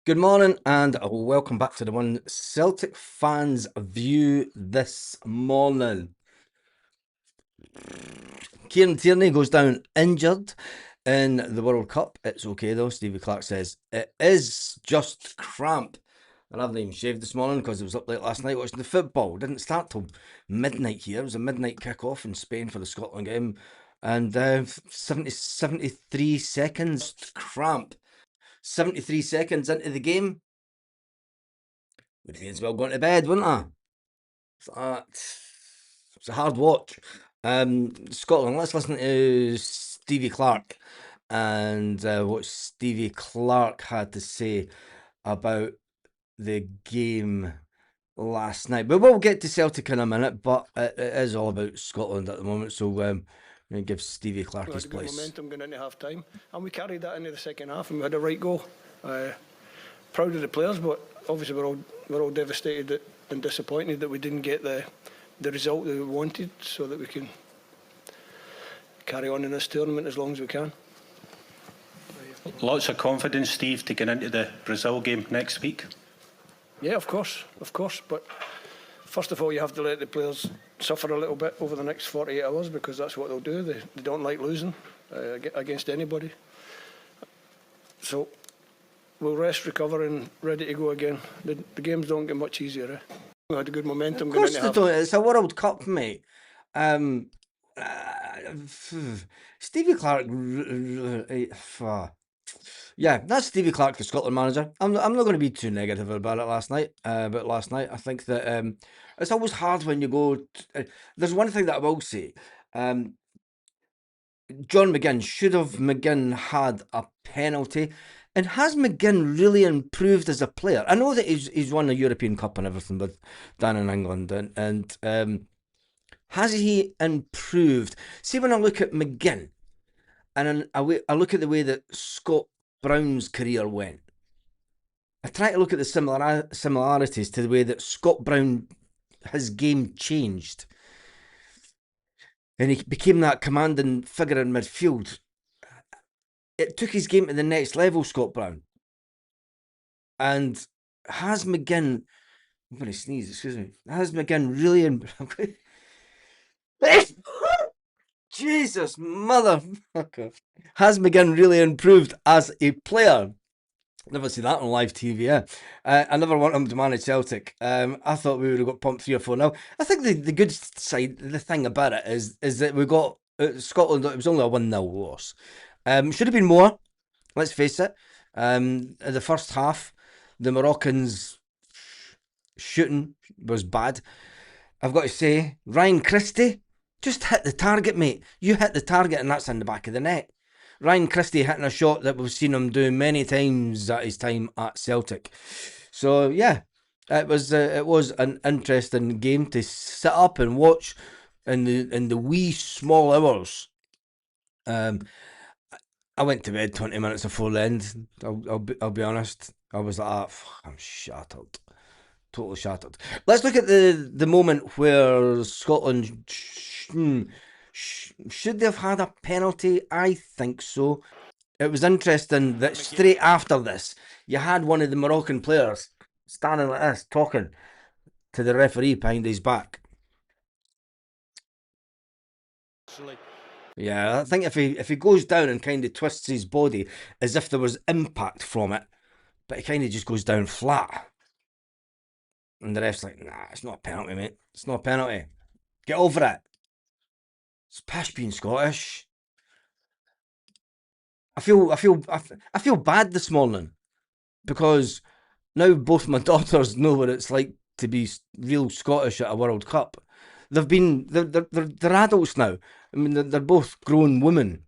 Good morning and welcome back to the One Celtic Fans View this morning. Tierney goes down injured in the World Cup. It's okay though, Stevie Clark says. It is just cramp. And I haven't even shaved this morning because I was up late last night watching the football. It didn't start till midnight here. It was a midnight kick-off in Spain for the Scotland game. And 73 seconds cramp. 73 seconds into the game. Would have as well gone to bed, wouldn't I? It's a hard watch. Scotland, let's listen to Stevie Clark and what Stevie Clark had to say about the game last night. But we'll get to Celtic in a minute, but it is all about Scotland at the moment, so I'm going to give Stevie Clark his place. We had good momentum going into half time, and we carried that into the second half, and we had a right goal. Proud of the players, but obviously we're all devastated and disappointed that we didn't get the result that we wanted, so that we can carry on in this tournament as long as we can. Lots of confidence, Steve, to get into the Brazil game next week. Yeah, of course. But first of all, you have to let the players suffer a little bit over the next 48 hours because that's what they'll do. They don't like losing against anybody. So we'll rest, recover, and ready to go again. The games don't get much easier. We had a good momentum. Of course they don't. It's a World Cup, mate. Stevie Clark. Yeah, that's Stevie Clark, the Scotland manager. I'm not going to be too negative about it last night. I think that it's always hard when you go. There's one thing that I will say. John McGinn, should have McGinn had a penalty? And has McGinn really improved as a player? I know that he's won a European Cup and everything with down in England, and has he improved? See, when I look at McGinn, and I look at the way that Scott Brown's career went, I try to look at the similarities to the way that Scott Brown, his game changed. And he became that commanding figure in midfield. It took his game to the next level, Scott Brown. And has McGinn... I'm going to sneeze, excuse me. Has McGinn really... Jesus, motherfucker. Has McGinn really improved as a player? Never seen that on live TV, yeah. I never want him to manage Celtic. I thought we would have got pumped 3 or 4 now. I think the good side, the thing about it is that we got Scotland, it was only a 1-0 loss. Should have been more, let's face it. The first half, the Moroccans shooting was bad. I've got to say, Ryan Christie, just hit the target, mate. You hit the target and that's in the back of the net. Ryan Christie hitting a shot that we've seen him do many times at his time at Celtic. So yeah, it was an interesting game to sit up and watch in the wee small hours. I went to bed 20 minutes before the end. I'll be honest. I was like, I'm shattered. Totally shattered. Let's look at the moment where Scotland should they have had a penalty? I think so. It was interesting that straight after this, you had one of the Moroccan players standing like this, talking to the referee behind his back. Yeah, I think if he goes down and kind of twists his body as if there was impact from it, but he kind of just goes down flat. And the ref's like, nah, it's not a penalty, mate. It's not a penalty. Get over it. It's pish being Scottish. I feel bad this morning because now both my daughters know what it's like to be real Scottish at a World Cup. They're adults now. I mean, they're both grown women,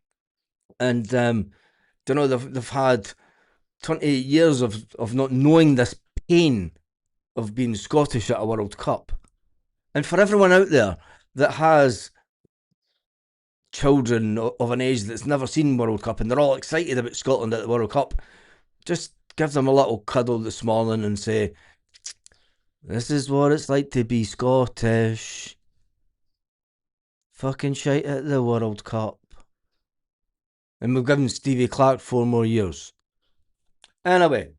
and they've had 28 years of not knowing this pain of being Scottish at a World Cup. And for everyone out there that has children of an age that's never seen World Cup and they're all excited about Scotland at the World Cup, just give them a little cuddle this morning and say, this is what it's like to be Scottish. Fucking shite at the World Cup. And we've given Stevie Clark 4 more years. Anyway,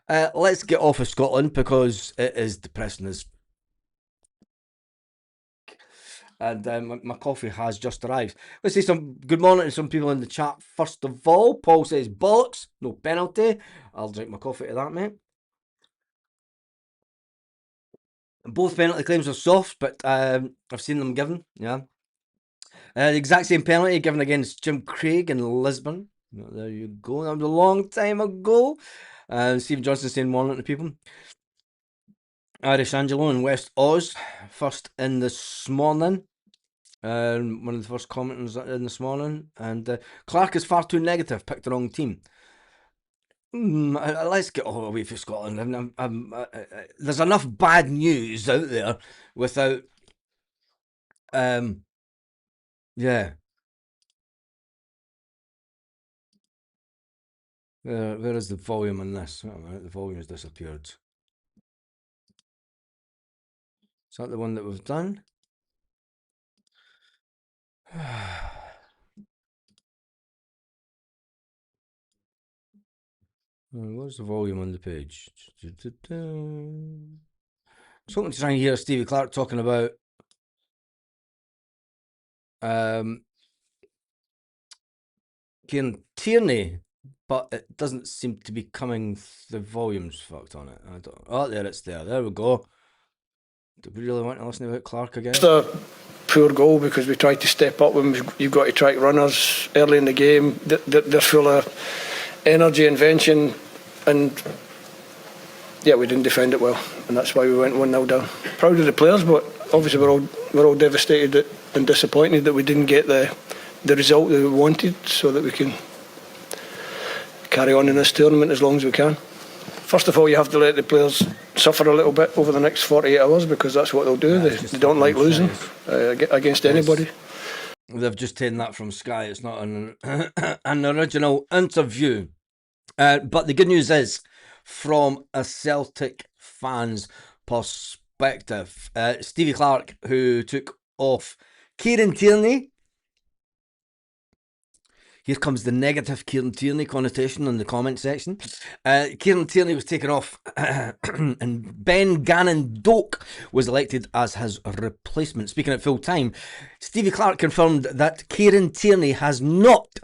let's get off of Scotland because it is depressing as. And my coffee has just arrived. Let's say some good morning to some people in the chat. First of all, Paul says bollocks, no penalty. I'll drink my coffee to that, mate. Both penalty claims are soft, but I've seen them given. Yeah, the exact same penalty given against Jim Craig in Lisbon. There you go. That was a long time ago. Stephen Johnson saying morning to people. Irish Angelo in West Oz, first in this morning. One of the first commenters in this morning. And Clark is far too negative, picked the wrong team. Let's get all away from Scotland. There's enough bad news out there without. Yeah. Where is the volume on this? Oh, right, the volume has disappeared. Is that the one that we've done? Where's the volume on the page? I was hoping to try and hear Stevie Clark talking about Kieran Tierney, but it doesn't seem to be coming. The volume's fucked on it. Oh, there it's there. There we go. Do we really want to listen about Clark again? It's a poor goal because we tried to step up when you've got to track runners early in the game. They're full of energy, invention, and yeah, we didn't defend it well, and that's why we went 1-0 down. Proud of the players, but obviously we're all devastated and disappointed that we didn't get the result that we wanted, so that we can carry on in this tournament as long as we can. First of all, you have to let the players suffer a little bit over the next 48 hours because that's what they'll do. They don't like losing against anybody. They've just taken that from Sky. It's not an original interview. But the good news is, from a Celtic fan's perspective, Stevie Clark, who took off Kieran Tierney. Here comes the negative Kieran Tierney connotation in the comment section. Kieran Tierney was taken off and Ben Gannon Doak was elected as his replacement. Speaking at full time, Stevie Clark confirmed that Kieran Tierney has not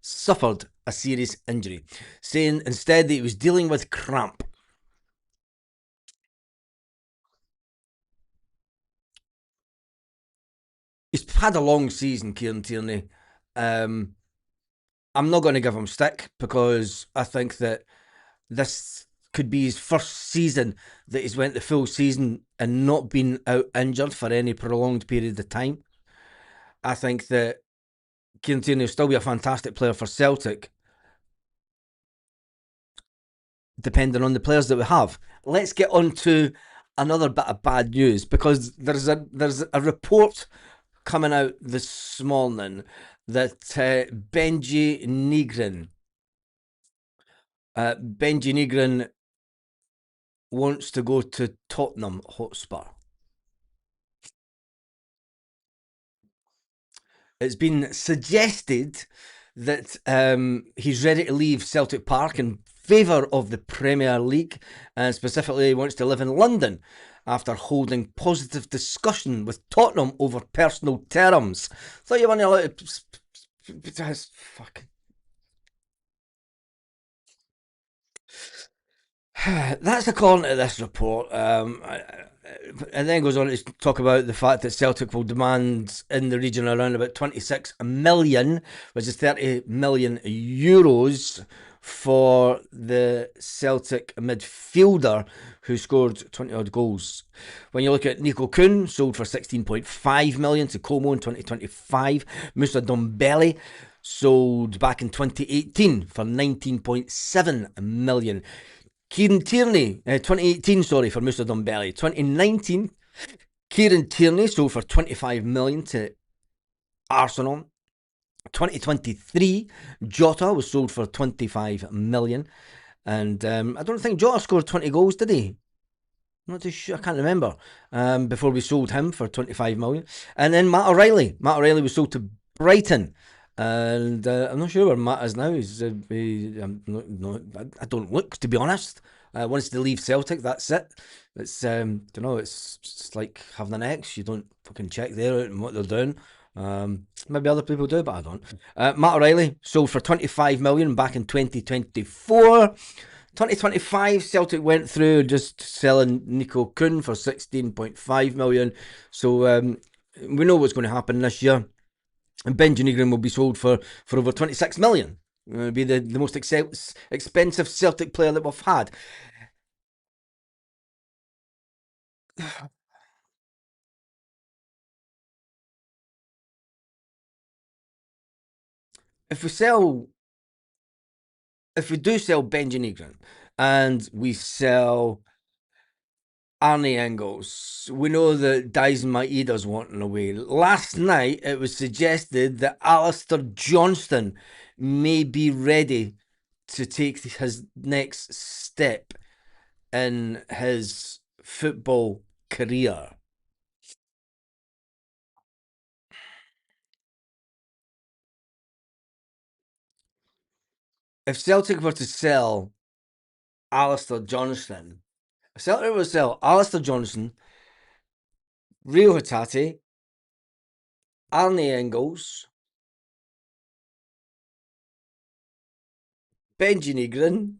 suffered a serious injury, saying instead that he was dealing with cramp. He's had a long season, Kieran Tierney. I'm not going to give him stick because I think that this could be his first season that he's went the full season and not been out injured for any prolonged period of time. I think that Kieran Tierney will still be a fantastic player for Celtic, depending on the players that we have. Let's get on to another bit of bad news because there's a report coming out this morning that Benji Negrin wants to go to Tottenham Hotspur. It's been suggested that he's ready to leave Celtic Park in favour of the Premier League, and specifically he wants to live in London after holding positive discussion with Tottenham over personal terms. Thought you weren't allowed to... Fucking... That's according to this report. And then goes on to talk about the fact that Celtic will demand in the region around about 26 million, which is 30 million euros for the Celtic midfielder who scored 20 odd goals. When you look at Nico Kuhn, sold for 16.5 million to Como in 2025. Moussa Dombele sold back in 2018 for 19.7 million. Kieran Tierney, 2018, sorry, for Moussa Dombele. 2019, Kieran Tierney sold for 25 million to Arsenal. 2023, Jota was sold for 25 million. And I don't think Jota scored 20 goals, did he? I'm not too sure, I can't remember. Before we sold him for 25 million. And then Matt O'Reilly. Matt O'Reilly was sold to Brighton And I'm not sure where Matt is now. I don't look, to be honest. Wants to leave Celtic. That's it. It's don't know. It's like having an ex. You don't fucking check there out and what they're doing. Maybe other people do, but I don't. Matt O'Reilly sold for 25 million back in 2024. 2025, Celtic went through just selling Nico Kuhn for 16.5 million. So we know what's going to happen this year. And Benjamin Ingram will be sold for over 26 million. It'll be the most expensive Celtic player that we've had. If we sell, if we do sell Benjamin Ingram and we sell Arne Engels, we know that Dyson Maeda's wanting away. Last night it was suggested that Alistair Johnston may be ready to take his next step in his football career. If Celtic were to sell Alistair Johnston, if Celtic were to sell Alistair Johnston, Rio Hatate, Arne Engels, Benji Negrin,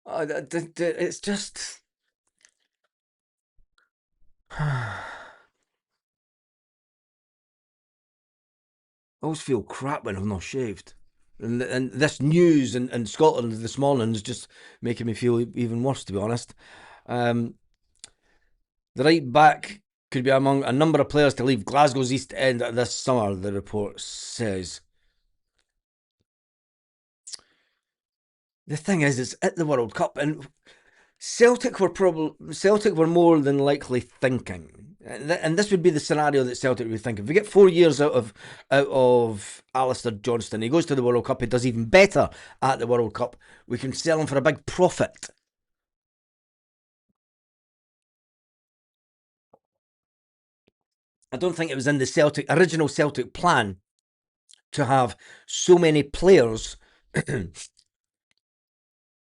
it's just. I always feel crap when I've not shaved. And this news in Scotland this morning is just making me feel even worse, to be honest. The right back could be among a number of players to leave Glasgow's East End this summer, the report says. The thing is, it's at the World Cup, and Celtic were more than likely thinking, and this would be the scenario that Celtic would think. If we get 4 years out of Alistair Johnston, he goes to the World Cup, he does even better at the World Cup, we can sell him for a big profit. I don't think it was in the original Celtic plan to have so many players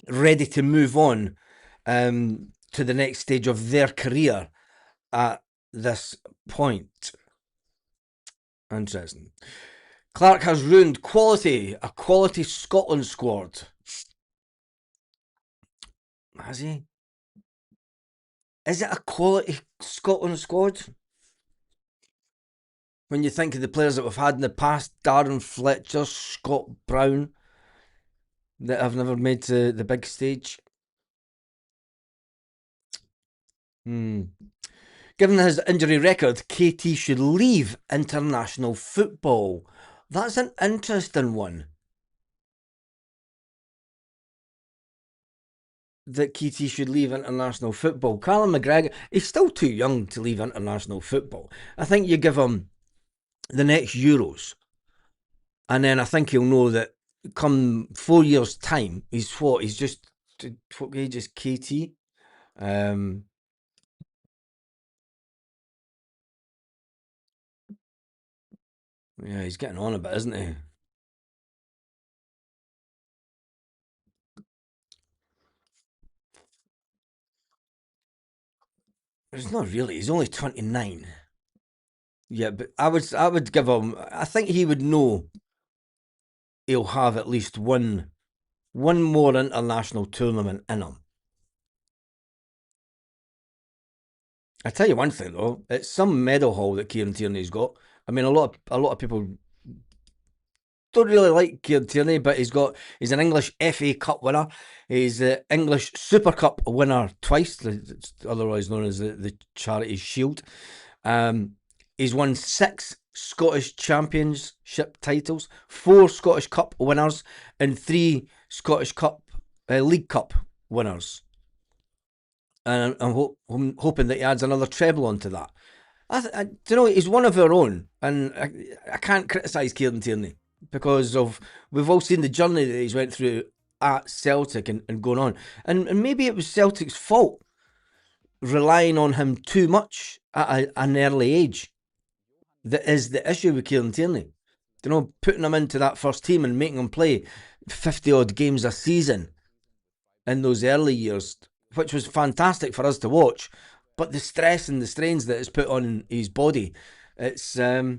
ready to move on to the next stage of their career at this point. Interesting. Clark has ruined a quality Scotland squad. Has he? Is it a quality Scotland squad? When you think of the players that we've had in the past, Darren Fletcher, Scott Brown, that have never made to the big stage. Given his injury record, KT should leave international football. That's an interesting one. That KT should leave international football. Callum McGregor, he's still too young to leave international football. I think you give him the next Euros, and then I think he'll know that come 4 years' time, he's just what age is KT? Yeah, he's getting on a bit, isn't he? It's not really. He's only 29. Yeah, but I would give him. I think he would know he'll have at least one more international tournament in him. I tell you one thing though, it's some medal haul that Kieran Tierney's got. I mean, a lot of people don't really like Kieran Tierney, but he's an English FA Cup winner. He's the English Super Cup winner twice, otherwise known as the Charity Shield. He's won 6 Scottish Championship titles, 4 Scottish Cup winners, and 3 Scottish Cup League Cup winners. And I'm hoping that he adds another treble onto that. You know, he's one of our own, and I can't criticise Kieran Tierney because we've all seen the journey that he's went through at Celtic and going on, and maybe it was Celtic's fault relying on him too much at an early age. That is the issue with Kieran Tierney. putting him into that first team and making him play 50 odd games a season in those early years, which was fantastic for us to watch. But the stress and the strains that it's put on his body, it's I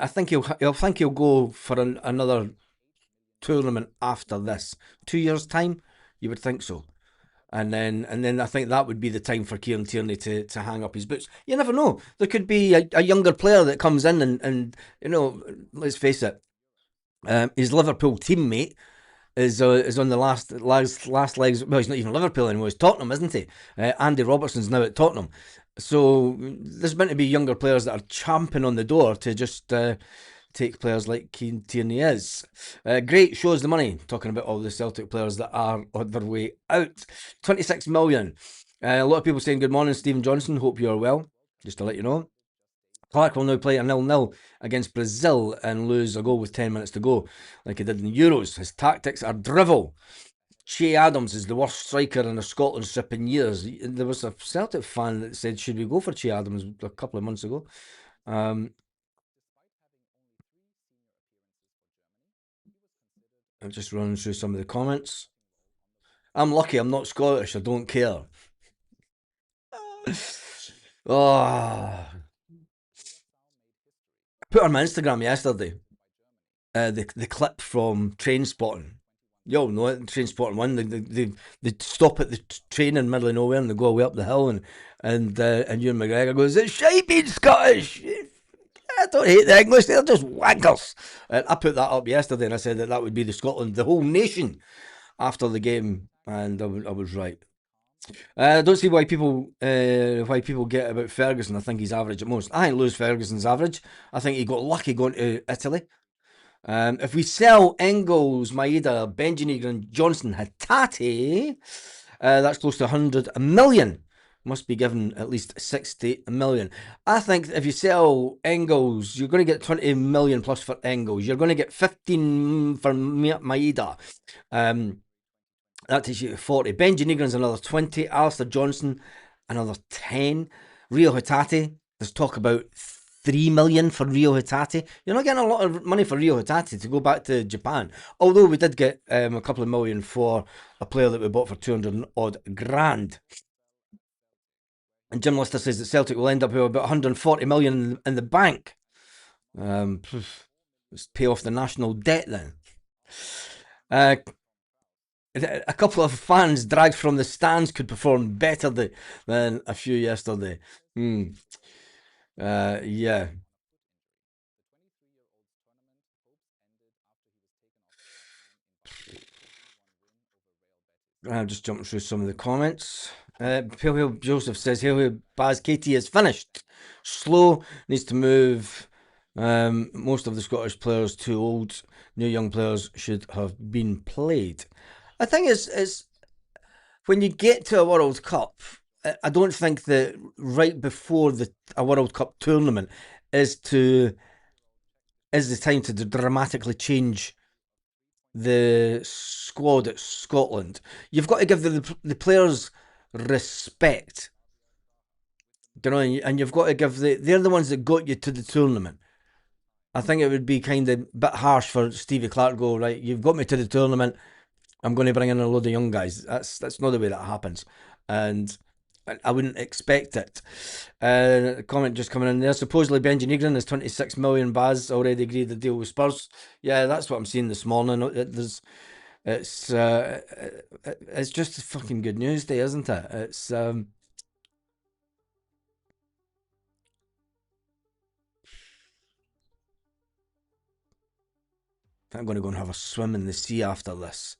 think he'll go for another tournament after this. 2 years time, you would think so. And then I think that would be the time for Kieran Tierney to hang up his boots. You never know. There could be a younger player that comes in and let's face it, his Liverpool teammate is on the last legs. Well, he's not even Liverpool anymore. He's Tottenham, isn't he? Andy Robertson's now at Tottenham. So there's meant to be younger players that are champing on the door to just take players like Kieran Tierney is. Great, shows the money. Talking about all the Celtic players that are on their way out. 26 million. A lot of people saying good morning, Stephen Johnson. Hope you're well. Just to let you know. Clark will now play a 0-0 against Brazil and lose a goal with 10 minutes to go, like he did in the Euros. His tactics are drivel. Che Adams is the worst striker in a Scotland strip in years. There was a Celtic fan that said, should we go for Che Adams a couple of months ago? I'm just running through some of the comments. I'm lucky I'm not Scottish. I don't care. Oh. I put on my Instagram yesterday the clip from Train Spotting. You all know it, Train Spotting 1. They stop at the train in the middle of nowhere and they go away up the hill and Ewan McGregor goes, it's shite being Scottish. I don't hate the English, they're just wankers. I put that up yesterday and I said that would be the Scotland, the whole nation after the game, and I was right. I don't see why people get about Ferguson. I think he's average at most. I think Lewis Ferguson's average. I think he got lucky going to Italy. If we sell Engels, Maeda, Benjini, Johnson, Hatate, that's close to 100 million. Must be given at least 60 million. I think if you sell Engels, you're going to get 20 million plus for Engels. You're going to get 15 for Maeda. That takes you to 40. Benji Negron's another 20. Alistair Johnson, another 10. Rio Hatate, there's talk about 3 million for Rio Hatate. You're not getting a lot of money for Rio Hatate to go back to Japan. Although we did get a couple of million for a player that we bought for 200 odd grand. And Jim Lister says that Celtic will end up with about 140 million in the bank. Let's pay off the national debt then. A couple of fans dragged from the stands could perform better than a few yesterday. Yeah. I'm just jumping through some of the comments. Pale Hill Joseph says, "Hail Baz, Katie is finished. Slow, needs to move. Most of the Scottish players too old. New young players should have been played." I think it's when you get to a World Cup, I don't think that right before a World Cup tournament is the time to dramatically change the squad at Scotland. You've got to give the players respect, and you've got to give they're the ones that got you to the tournament. I think it would be kind of a bit harsh for Stevie Clarke to go, right, you've got me to the tournament, I'm going to bring in a load of young guys. That's not the way that happens. And I wouldn't expect it. Comment just coming in there. Supposedly Benji Negron is 26 million. Baz already agreed the deal with Spurs. Yeah, that's what I'm seeing this morning. It's just fucking good news day, isn't it? It's I'm going to go and have a swim in the sea after this.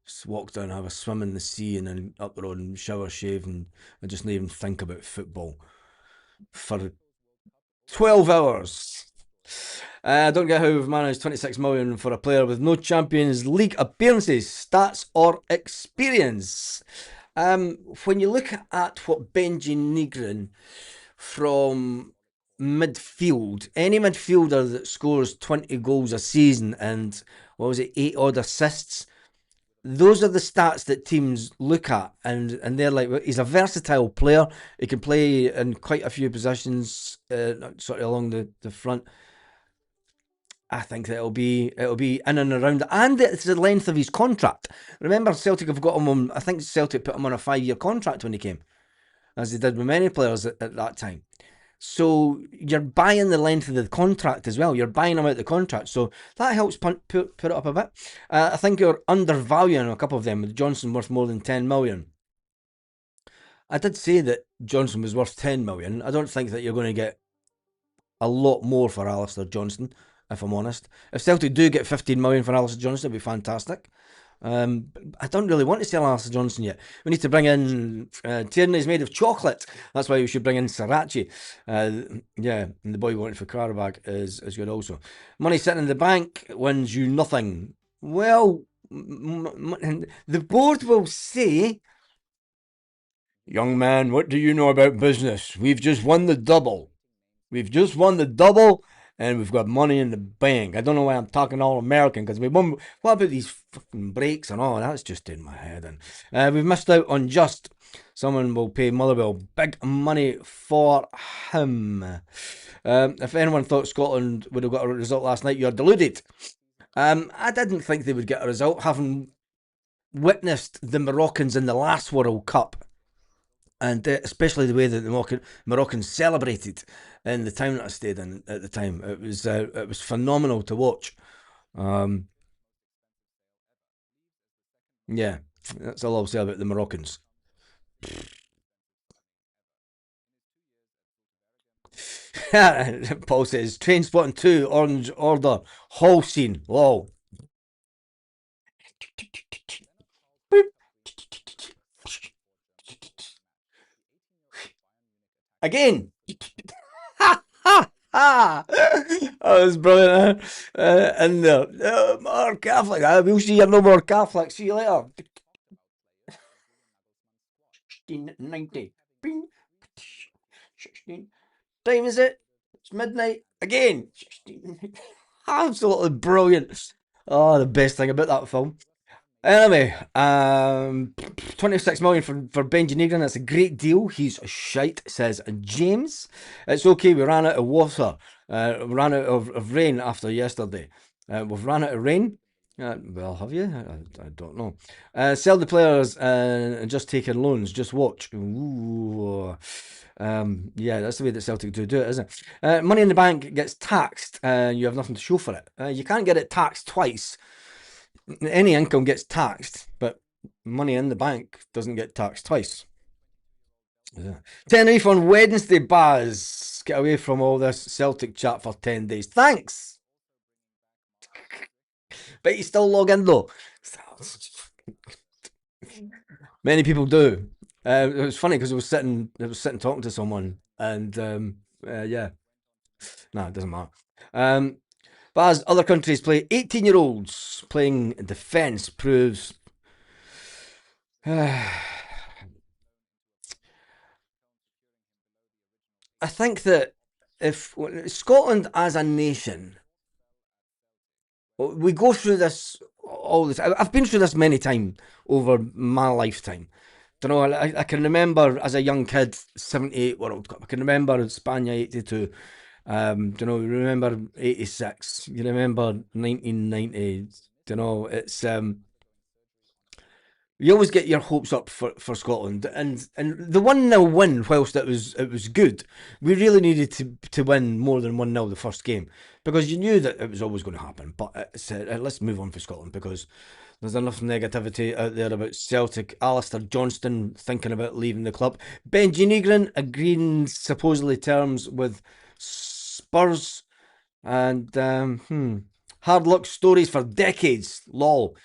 Just walk down, have a swim in the sea, and then up the road and shower, shave, and just not even think about football for 12 hours. I don't get how we've managed 26 million for a player with no Champions League appearances, stats, or experience. When you look at what Benji Negron from midfield, any midfielder that scores 20 goals a season and 8 odd assists, those are the stats that teams look at, and they're like, well, he's a versatile player. He can play in quite a few positions, sort of along the front. I think that it'll be in and around, and it's the length of his contract. Remember, Celtic have got him on. I think Celtic put him on a 5-year contract when he came, as they did with many players at that time. So you're buying the length of the contract as well. You're buying him out the contract, so that helps put it up a bit. I think you're undervaluing a couple of them. With Johnson worth more than 10 million. I did say that Johnson was worth 10 million. I don't think that you're going to get a lot more for Alistair Johnston, if I'm honest. If Celtic do get 15 million for Alistair Johnston, it'd be fantastic. I don't really want to sell Alistair Johnston yet. We need to bring in Tierney's made of chocolate. That's why we should bring in Sriracha. Yeah, and the boy wanted for Karabag is good also. Money sitting in the bank wins you nothing. Well, the board will say, young man, what do you know about business? We've just won the double. We've just won the double, and we've got money in the bank. I don't know why I'm talking all American, because we won. What about these fucking breaks and all? That's just in my head. And we've missed out on Just. Someone will pay Motherwell big money for him. If anyone thought Scotland would have got a result last night, you're deluded. I didn't think they would get a result, having witnessed the Moroccans in the last World Cup. And especially the way that the Moroccans celebrated in the town that I stayed in at the time. It was phenomenal to watch. Yeah, that's all I'll say about the Moroccans. Paul says, Train Spotting 2, Orange Order, whole scene. Lol. Again. That was brilliant. And more Catholic. We'll see you're no more Catholic. See you later. 1690. Bing. 16. Time is it? It's midnight. Again. 16. Absolutely brilliant. Oh, the best thing about that film. Anyway, 26 million for Benji Negrin. That's a great deal. He's shite, says James. It's okay. We ran out of water. We ran out of rain after yesterday. We've ran out of rain. Well, have you? I don't know. Sell the players and just take in loans. Just watch. Ooh. Yeah, that's the way that Celtic do it, isn't it? Money in the bank gets taxed. You have nothing to show for it. You can't get it taxed twice. Any income gets taxed, but money in the bank doesn't get taxed twice. Yeah. Tenerife on Wednesday, Baz. Get away from all this Celtic chat for 10 days. Thanks. But you still log in though. Many people do. It was funny because I was sitting talking to someone, and yeah. No, it doesn't matter. But as other countries play 18-year-olds playing defence proves I think that if Scotland as a nation, we go through this all this. I've been through this many times over my lifetime. You know, I can remember as a young kid, 78 World Cup. I can remember Spania 82. You know, you remember 86. You remember 1990. You know, it's you always get your hopes up for Scotland, and the 1-0 win, whilst it was good, we really needed to win more than 1-0 the first game, because you knew that it was always going to happen. But let's move on for Scotland, because there's enough negativity out there about Celtic. Alistair Johnston thinking about leaving the club. Benji Negrin agreeing supposedly terms with Spurs, and hard luck stories for decades. Lol.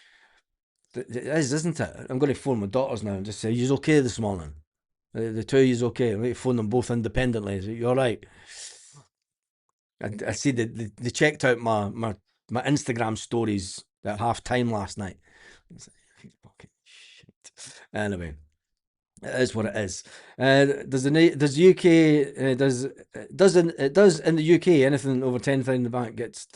It is, isn't it? I'm going to phone my daughters now and just say, "You're okay this morning? The two of you's okay." I'm going to phone them both independently. Say, "You're right." I see they checked out my Instagram stories at half time last night. It's like, fucking shit. Anyway, it is what it is. Does in the UK anything over 10,000 in the bank gets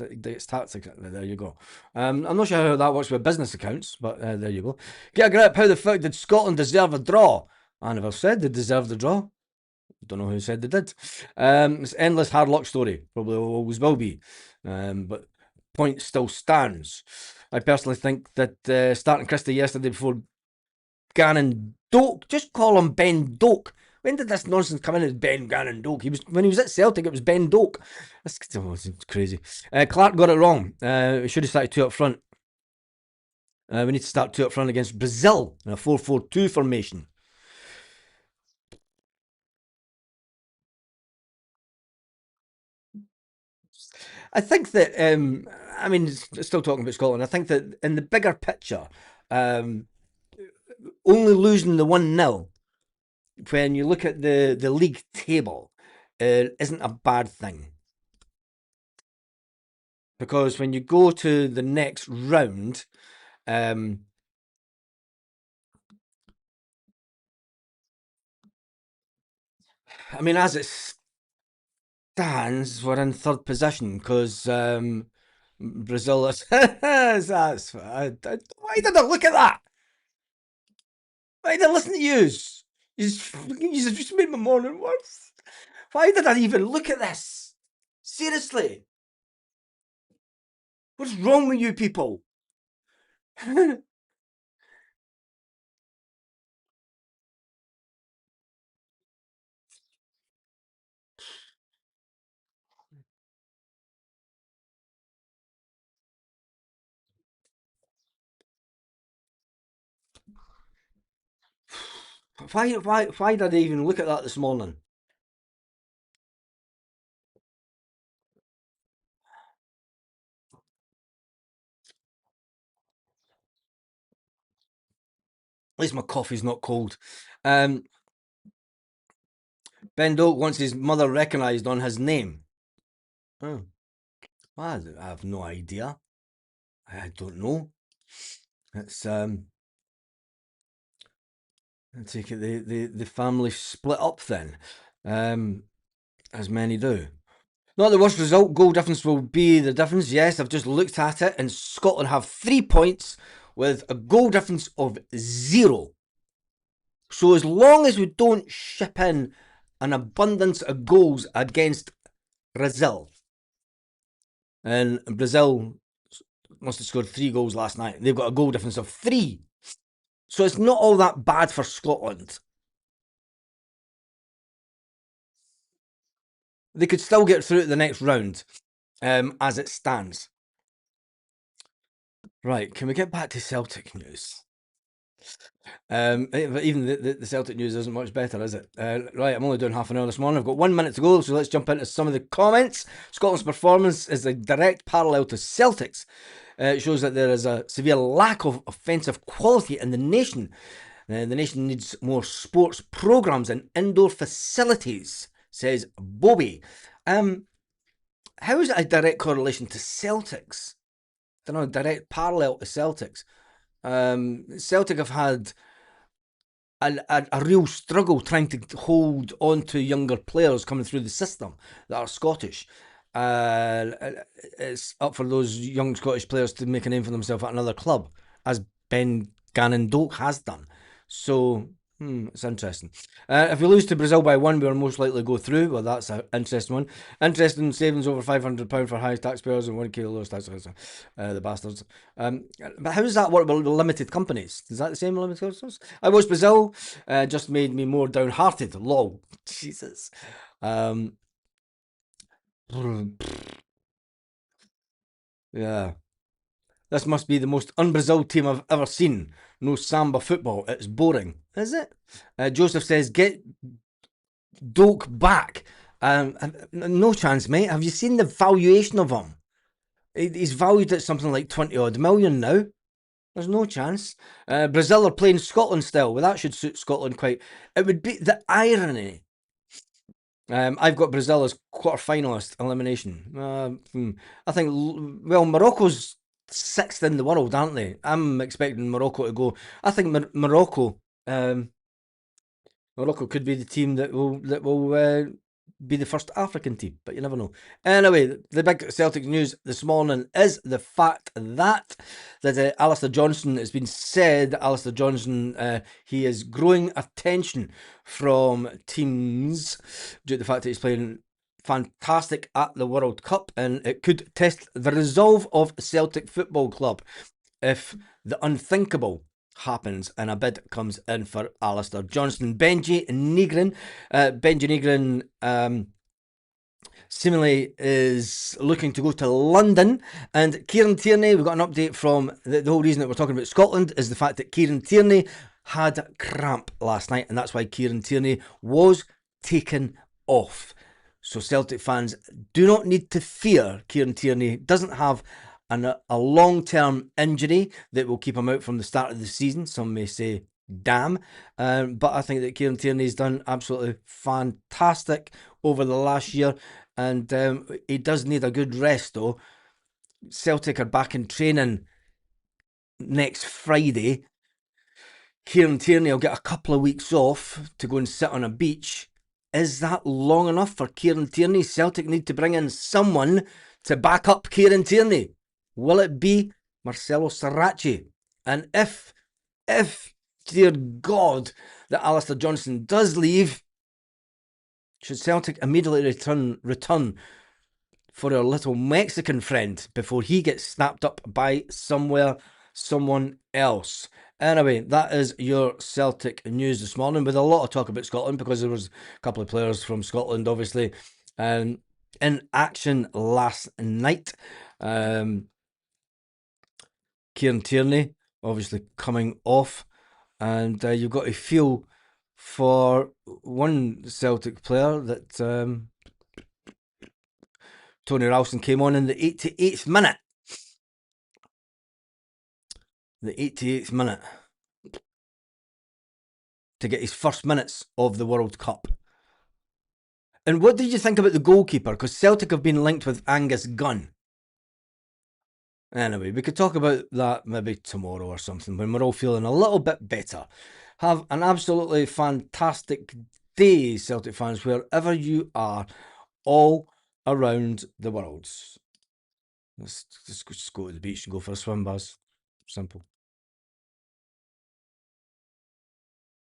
taxed? There you go. I'm not sure how that works with business accounts, but there you go. Get a grip. How the fuck did Scotland deserve a draw? I never said they deserved a draw. Don't know who said they did. It's endless hard luck story. Probably always will be. But point still stands. I personally think that starting Christie yesterday before Gannon Doak, just call him Ben Doak. When did this nonsense come in as Ben Gannon Doak? When he was at Celtic, it was Ben Doak. That's it's crazy. Clark got it wrong. We should have started two up front. We need to start two up front against Brazil in a 4-4-2 formation. I think that, I mean, still talking about Scotland, I think that in the bigger picture, only losing the 1-0, when you look at the league table, isn't a bad thing. Because when you go to the next round, I mean, as it stands, we're in third position because Brazil is. Why did I look at that? Why did I listen to yous? You just made my morning worse. Why did I even look at this? Seriously. What's wrong with you people? Why did I even look at that this morning? At least my coffee's not cold. Ben Doak wants his mother recognised on his name. Oh, I have no idea. I don't know. It's I take it the family split up then, as many do. Not the worst result. Goal difference will be the difference. Yes, I've just looked at it, and Scotland have 3 points with a goal difference of 0. So as long as we don't ship in an abundance of goals against Brazil, and Brazil must have scored 3 goals last night. They've got a goal difference of 3. So it's not all that bad for Scotland. They could still get through to the next round, as it stands. Right, can we get back to Celtic news? Even the Celtic news isn't much better, is it? Right, I'm only doing half an hour this morning. I've got 1 minute to go, so let's jump into some of the comments. Scotland's performance is a direct parallel to Celtic's. It shows that there is a severe lack of offensive quality in the nation. The nation needs more sports programmes and indoor facilities, says Bobby. How is it a direct correlation to Celtics? I don't know, a direct parallel to Celtics. Celtic have had a real struggle trying to hold on to younger players coming through the system that are Scottish. It's up for those young Scottish players to make a name for themselves at another club, as Ben Gannon Doak has done. So, it's interesting. If we lose to Brazil by 1, we are most likely to go through. Well, that's an interesting one. Interesting savings over £500 for high taxpayers and 1k lowest taxpayers. The bastards. But how does that work with limited companies? Is that the same with limited companies? I watched Brazil. Just made me more downhearted. Lol. Jesus. Yeah. This must be the most un-Brazil team I've ever seen. No samba football. It's boring. Is it? Joseph says, get Doak back. No chance, mate. Have you seen the valuation of him? He's valued at something like 20 odd million now. There's no chance. Brazil are playing Scotland still. Well, that should suit Scotland quite. It would be the irony. I've got Brazil as quarter-finalist elimination. I think, well, Morocco's 6th in the world, aren't they? I'm expecting Morocco to go. I think Morocco could be the team that will be the first African team, but you never know. Anyway, the big Celtic news this morning is the fact that Alistair Johnston, it's been said that Alistair Johnston, he is growing attention from teams due to the fact that he's playing fantastic at the World Cup, and it could test the resolve of Celtic Football Club if the unthinkable happens and a bid comes in for Alistair Johnston. Benji Negrin seemingly is looking to go to London, and Kieran Tierney, we've got an update from the whole reason that we're talking about Scotland is the fact that Kieran Tierney had cramp last night, and that's why Kieran Tierney was taken off. So Celtic fans do not need to fear. Kieran Tierney doesn't have a long-term injury that will keep him out from the start of the season. Some may say, damn. But I think that Kieran Tierney's done absolutely fantastic over the last year, and he does need a good rest, though. Celtic are back in training next Friday. Kieran Tierney will get a couple of weeks off to go and sit on a beach. Is that long enough for Kieran Tierney? Celtic need to bring in someone to back up Kieran Tierney. Will it be Marcelo Saracchi? And if, dear God, that Alistair Johnston does leave, should Celtic immediately return for our little Mexican friend before he gets snapped up by someone else? Anyway, that is your Celtic news this morning, with a lot of talk about Scotland, because there was a couple of players from Scotland, obviously, in action last night. Kieran Tierney, obviously, coming off, and you've got to feel for one Celtic player that Tony Ralston came on in the 88th minute. The 88th minute. To get his first minutes of the World Cup. And what did you think about the goalkeeper? Because Celtic have been linked with Angus Gunn. Anyway, we could talk about that maybe tomorrow or something when we're all feeling a little bit better. Have an absolutely fantastic day, Celtic fans, wherever you are, all around the world. Let's just go to the beach and go for a swim, Buzz. Simple.